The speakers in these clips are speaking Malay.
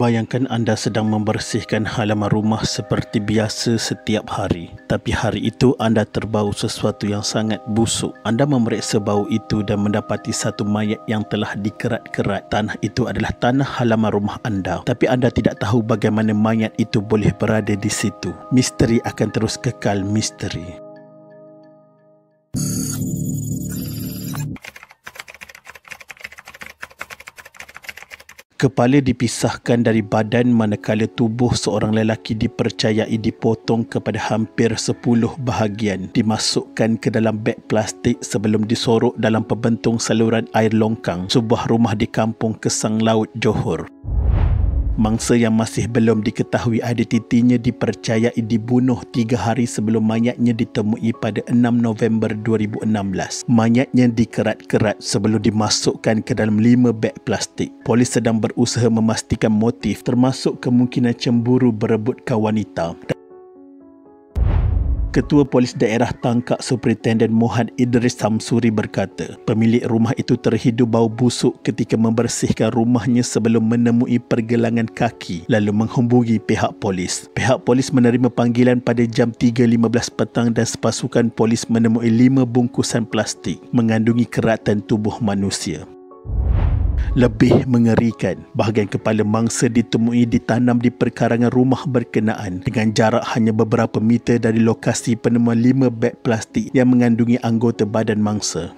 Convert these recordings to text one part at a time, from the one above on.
Bayangkan anda sedang membersihkan halaman rumah seperti biasa setiap hari. Tapi hari itu anda terbau sesuatu yang sangat busuk. Anda memeriksa bau itu dan mendapati satu mayat yang telah dikerat-kerat. Tanah itu adalah tanah halaman rumah anda. Tapi anda tidak tahu bagaimana mayat itu boleh berada di situ. Misteri akan terus kekal misteri. Kepala dipisahkan dari badan manakala tubuh seorang lelaki dipercayai dipotong kepada hampir 10 bahagian, dimasukkan ke dalam beg plastik sebelum disorok dalam pembentung saluran air longkang sebuah rumah di kampung Kesang Laut, Johor. Mangsa yang masih belum diketahui identitinya dipercayai dibunuh 3 hari sebelum mayatnya ditemui pada 6 November 2016. Mayatnya dikerat-kerat sebelum dimasukkan ke dalam 5 beg plastik. Polis sedang berusaha memastikan motif termasuk kemungkinan cemburu berebutkan wanita. Ketua Polis Daerah Tangkak Superintenden Muhammad Idris Samsuri berkata, pemilik rumah itu terhidu bau busuk ketika membersihkan rumahnya sebelum menemui pergelangan kaki lalu menghubungi pihak polis. Pihak polis menerima panggilan pada jam 3.15 petang dan sepasukan polis menemui 5 bungkusan plastik mengandungi keratan tubuh manusia. Lebih mengerikan, bahagian kepala mangsa ditemui ditanam di perkarangan rumah berkenaan dengan jarak hanya beberapa meter dari lokasi penemuan 5 beg plastik yang mengandungi anggota badan mangsa.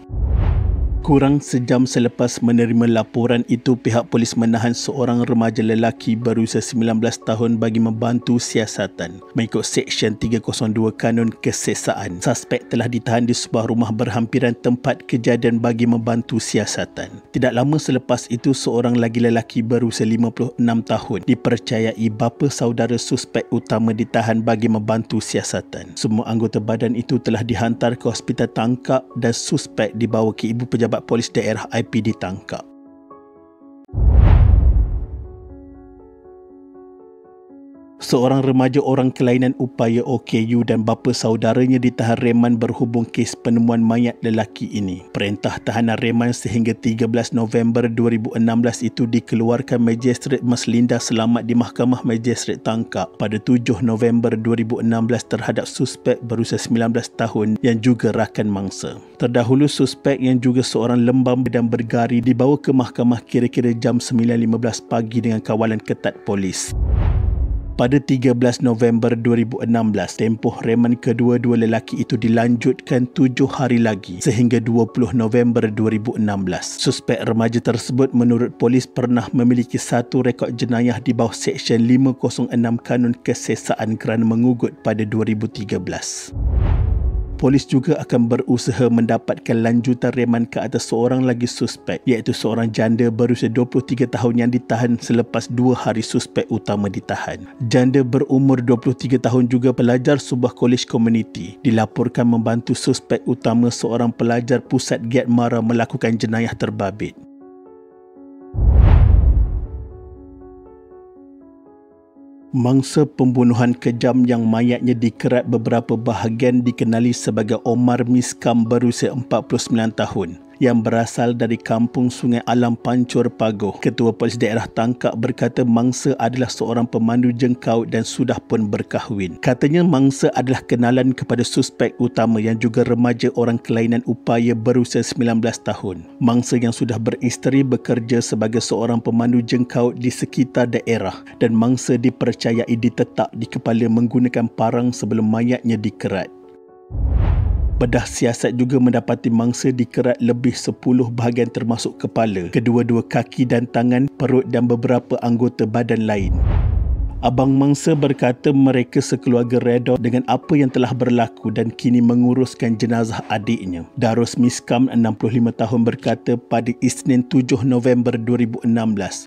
Kurang sejam selepas menerima laporan itu, pihak polis menahan seorang remaja lelaki berusia 19 tahun bagi membantu siasatan. Mengikut Seksyen 302 Kanun Kesesaan, suspek telah ditahan di sebuah rumah berhampiran tempat kejadian bagi membantu siasatan. Tidak lama selepas itu, seorang lagi lelaki berusia 56 tahun dipercayai bapa saudara suspek utama ditahan bagi membantu siasatan. Semua anggota badan itu telah dihantar ke Hospital Tangkak dan suspek dibawa ke Ibu Pejabat Polis Daerah IPD Tangkak. Seorang remaja orang kelainan upaya OKU dan bapa saudaranya ditahan reman berhubung kes penemuan mayat lelaki ini. Perintah tahanan reman sehingga 13 November 2016 itu dikeluarkan Magistrate Maslinda Selamat di Mahkamah Magistrate Tangkak pada 7 November 2016 terhadap suspek berusia 19 tahun yang juga rakan mangsa. Terdahulu suspek yang juga seorang lembam dan bergari dibawa ke mahkamah kira-kira jam 9.15 pagi dengan kawalan ketat polis. Pada 13 November 2016, tempoh reman kedua-dua lelaki itu dilanjutkan 7 hari lagi sehingga 20 November 2016. Suspek remaja tersebut menurut polis pernah memiliki satu rekod jenayah di bawah Seksyen 506 Kanun Kesesaan kerana mengugut pada 2013. Polis juga akan berusaha mendapatkan lanjutan reman ke atas seorang lagi suspek, iaitu seorang janda berusia 23 tahun yang ditahan selepas 2 hari suspek utama ditahan. Janda berumur 23 tahun juga pelajar sebuah kolej komuniti dilaporkan membantu suspek utama seorang pelajar pusat Giat Mara melakukan jenayah terbabit. Mangsa pembunuhan kejam yang mayatnya dikerat beberapa bahagian dikenali sebagai Omar Miskam berusia 49 tahun yang berasal dari kampung Sungai Alam Pancur Pagoh. Ketua Polis Daerah Tangkak berkata mangsa adalah seorang pemandu jengkaut dan sudah pun berkahwin. Katanya mangsa adalah kenalan kepada suspek utama yang juga remaja orang kelainan upaya berusia 19 tahun. Mangsa yang sudah beristeri bekerja sebagai seorang pemandu jengkaut di sekitar daerah dan mangsa dipercayai ditetak di kepala menggunakan parang sebelum mayatnya dikerat. Bedah siasat juga mendapati mangsa dikerat lebih 10 bahagian termasuk kepala, kedua-dua kaki dan tangan, perut dan beberapa anggota badan lain. Abang mangsa berkata mereka sekeluarga reda dengan apa yang telah berlaku dan kini menguruskan jenazah adiknya. Darus Miskam, 65 tahun berkata pada Isnin 7 November 2016,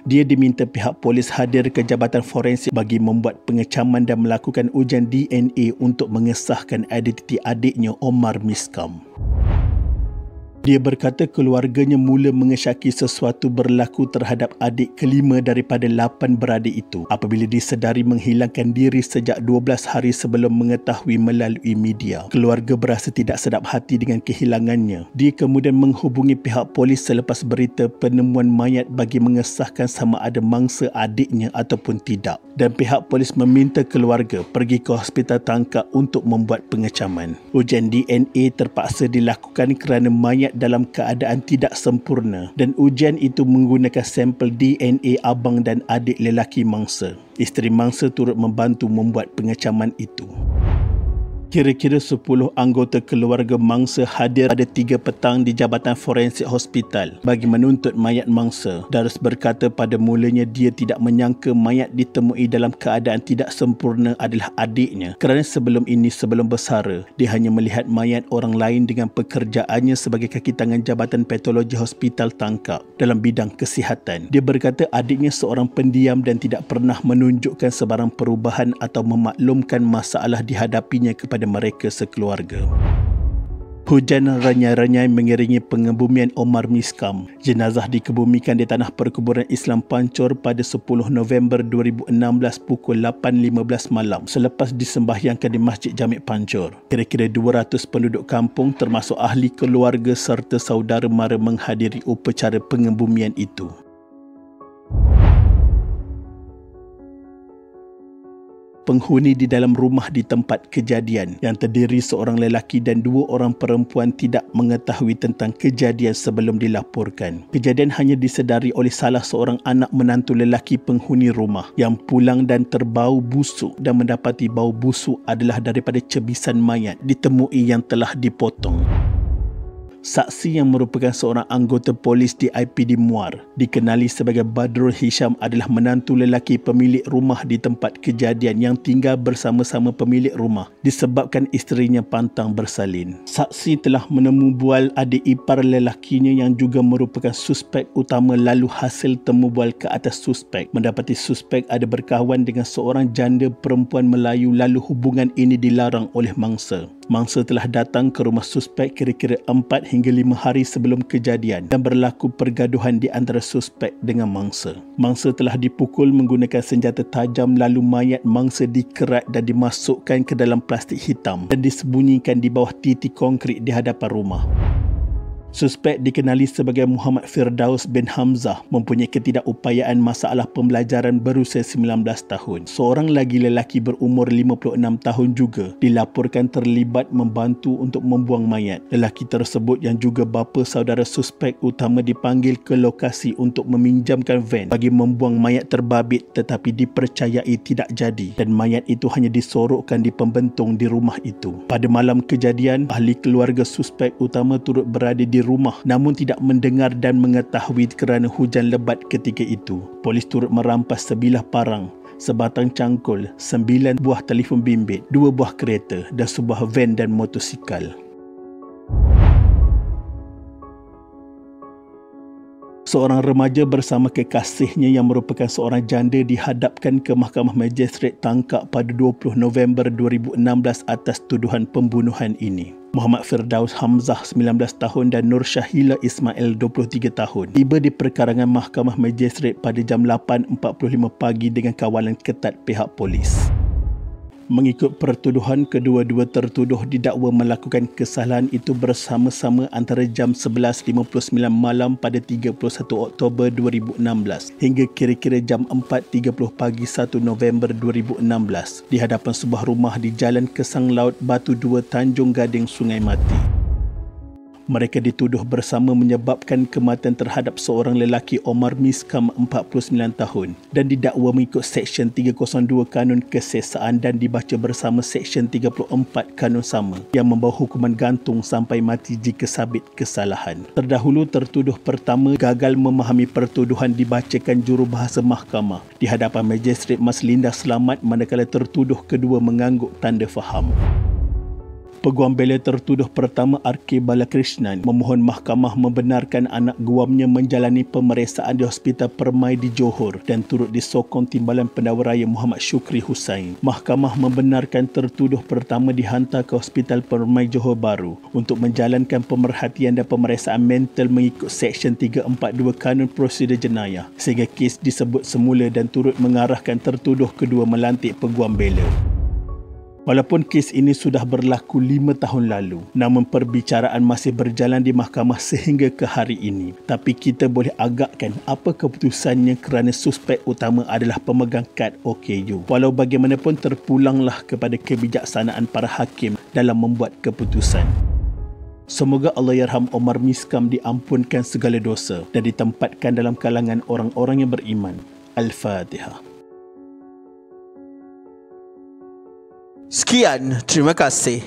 dia diminta pihak polis hadir ke Jabatan Forensik bagi membuat pengecaman dan melakukan ujian DNA untuk mengesahkan identiti adiknya Omar Miskam. Dia berkata keluarganya mula mengesyaki sesuatu berlaku terhadap adik kelima daripada 8 beradik itu apabila disedari menghilangkan diri sejak 12 hari sebelum mengetahui melalui media. Keluarga berasa tidak sedap hati dengan kehilangannya. Dia kemudian menghubungi pihak polis selepas berita penemuan mayat bagi mengesahkan sama ada mangsa adiknya ataupun tidak. Dan pihak polis meminta keluarga pergi ke hospital Tangkak untuk membuat pengecaman. Ujian DNA terpaksa dilakukan kerana mayat dalam keadaan tidak sempurna dan ujian itu menggunakan sampel DNA abang dan adik lelaki mangsa. Isteri mangsa turut membantu membuat pengecaman itu. Kira-kira 10 anggota keluarga mangsa hadir pada 3 petang di Jabatan Forensik Hospital bagi menuntut mayat mangsa. Daris berkata pada mulanya dia tidak menyangka mayat ditemui dalam keadaan tidak sempurna adalah adiknya kerana sebelum bersara, dia hanya melihat mayat orang lain dengan pekerjaannya sebagai kaki tangan Jabatan Patologi Hospital Tangkak dalam bidang kesihatan. Dia berkata adiknya seorang pendiam dan tidak pernah menunjukkan sebarang perubahan atau memaklumkan masalah dihadapinya kepada mereka sekeluarga. Hujan renyai-renyai mengiringi pengebumian Omar Miskam. Jenazah dikebumikan di tanah perkuburan Islam Pancor pada 10 November 2016 pukul 8.15 malam selepas disembahyangkan di Masjid Jami' Pancor. Kira-kira 200 penduduk kampung termasuk ahli keluarga serta saudara mara menghadiri upacara pengebumian itu. Penghuni di dalam rumah di tempat kejadian yang terdiri seorang lelaki dan 2 orang perempuan tidak mengetahui tentang kejadian sebelum dilaporkan. Kejadian hanya disedari oleh salah seorang anak menantu lelaki penghuni rumah yang pulang dan terbau busuk dan mendapati bau busuk adalah daripada cebisan mayat ditemui yang telah dipotong. Saksi yang merupakan seorang anggota polis di IPD Muar dikenali sebagai Badrul Hisham adalah menantu lelaki pemilik rumah di tempat kejadian yang tinggal bersama-sama pemilik rumah disebabkan isterinya pantang bersalin. Saksi telah menemu bual adik ipar lelakinya yang juga merupakan suspek utama lalu hasil temu bual ke atas suspek mendapati suspek ada berkawan dengan seorang janda perempuan Melayu lalu hubungan ini dilarang oleh mangsa. Mangsa telah datang ke rumah suspek kira-kira 4 hingga 5 hari sebelum kejadian dan berlaku pergaduhan di antara suspek dengan mangsa. Mangsa telah dipukul menggunakan senjata tajam lalu mayat mangsa dikerat dan dimasukkan ke dalam plastik hitam dan disembunyikan di bawah titi konkrit di hadapan rumah. Suspek dikenali sebagai Muhammad Firdaus bin Hamzah mempunyai ketidakupayaan masalah pembelajaran berusia 19 tahun. Seorang lagi lelaki berumur 56 tahun juga dilaporkan terlibat membantu untuk membuang mayat. Lelaki tersebut yang juga bapa saudara suspek utama dipanggil ke lokasi untuk meminjamkan van bagi membuang mayat terbabit tetapi dipercayai tidak jadi dan mayat itu hanya disorokkan di pembentung di rumah itu. Pada malam kejadian, ahli keluarga suspek utama turut berada di rumah namun tidak mendengar dan mengetahui kerana hujan lebat ketika itu. Polis turut merampas sebilah parang, sebatang cangkul, 9 buah telefon bimbit, 2 buah kereta dan sebuah van dan motosikal. Seorang remaja bersama kekasihnya yang merupakan seorang janda dihadapkan ke Mahkamah Magistrate Tangkak pada 20 November 2016 atas tuduhan pembunuhan ini. Muhammad Firdaus Hamzah 19 tahun dan Nur Syahila Ismail 23 tahun tiba di perkarangan Mahkamah Magistrate pada jam 8.45 pagi dengan kawalan ketat pihak polis. Mengikut pertuduhan, kedua-dua tertuduh didakwa melakukan kesalahan itu bersama-sama antara jam 11.59 malam pada 31 Oktober 2016 hingga kira-kira jam 4.30 pagi 1 November 2016 di hadapan sebuah rumah di Jalan Kesang Laut Batu 2 Tanjung Gading, Sungai Mati. Mereka dituduh bersama menyebabkan kematian terhadap seorang lelaki Omar Miskam 49 tahun dan didakwa mengikut Seksyen 302 Kanun Kesesaan dan dibaca bersama Seksyen 34 Kanun sama yang membawa hukuman gantung sampai mati jika sabit kesalahan. Terdahulu tertuduh pertama gagal memahami pertuduhan dibacakan jurubahasa mahkamah di hadapan Magistrate Mas Linda Selamat manakala tertuduh kedua mengangguk tanda faham. Peguam bela tertuduh pertama R.K. Balakrishnan memohon mahkamah membenarkan anak guamnya menjalani pemeriksaan di Hospital Permai di Johor dan turut disokong Timbalan Pendakwa Raya Muhammad Syukri Hussain. Mahkamah membenarkan tertuduh pertama dihantar ke Hospital Permai Johor Bahru untuk menjalankan pemerhatian dan pemeriksaan mental mengikut Seksyen 342 Kanun Prosedur Jenayah sehingga kes disebut semula dan turut mengarahkan tertuduh kedua melantik peguam bela. Walaupun kes ini sudah berlaku 5 tahun lalu, namun perbicaraan masih berjalan di mahkamah sehingga ke hari ini. Tapi kita boleh agakkan apa keputusannya kerana suspek utama adalah pemegang kad OKU. Walau bagaimanapun terpulanglah kepada kebijaksanaan para hakim dalam membuat keputusan. Semoga Allahyarham Omar Miskam diampunkan segala dosa dan ditempatkan dalam kalangan orang-orang yang beriman. Al-Fatihah. Sekian, terima kasih.